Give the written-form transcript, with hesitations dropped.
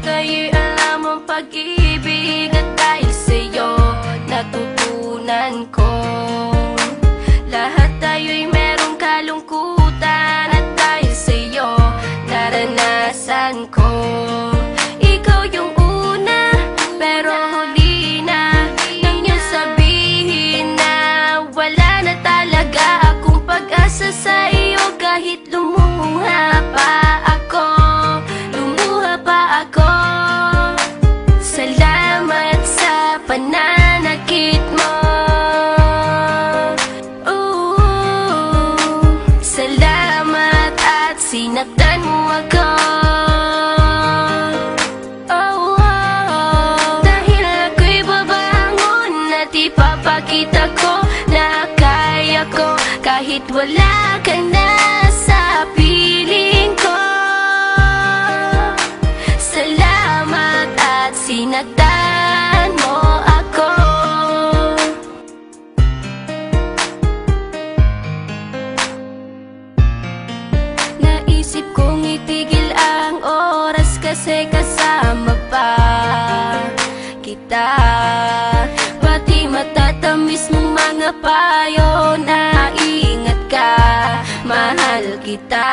Kayo'y alam ang pag-ibig at dahil sa'yo natutunan ko. Lahat tayo'y merong kalungkutan at dahil sa'yo naranasan ko. Ikaw yung una pero huli na nang iyong sabihin na wala na talaga akong pag-asa sa iyo. Kahit lumuha pa ako, salamat sa pananakit mo. Salamat at sinaktan mo ako. Dahil ako'y babangon at ipapakita ko na kaya ko kahit wala ka na sa piling ko. Salamat at sinaktan mo ako. Naisip kong itigil ang oras kasi kasama pa kita. Pati matatamis mong mga payo na ingat ka, mahal kita.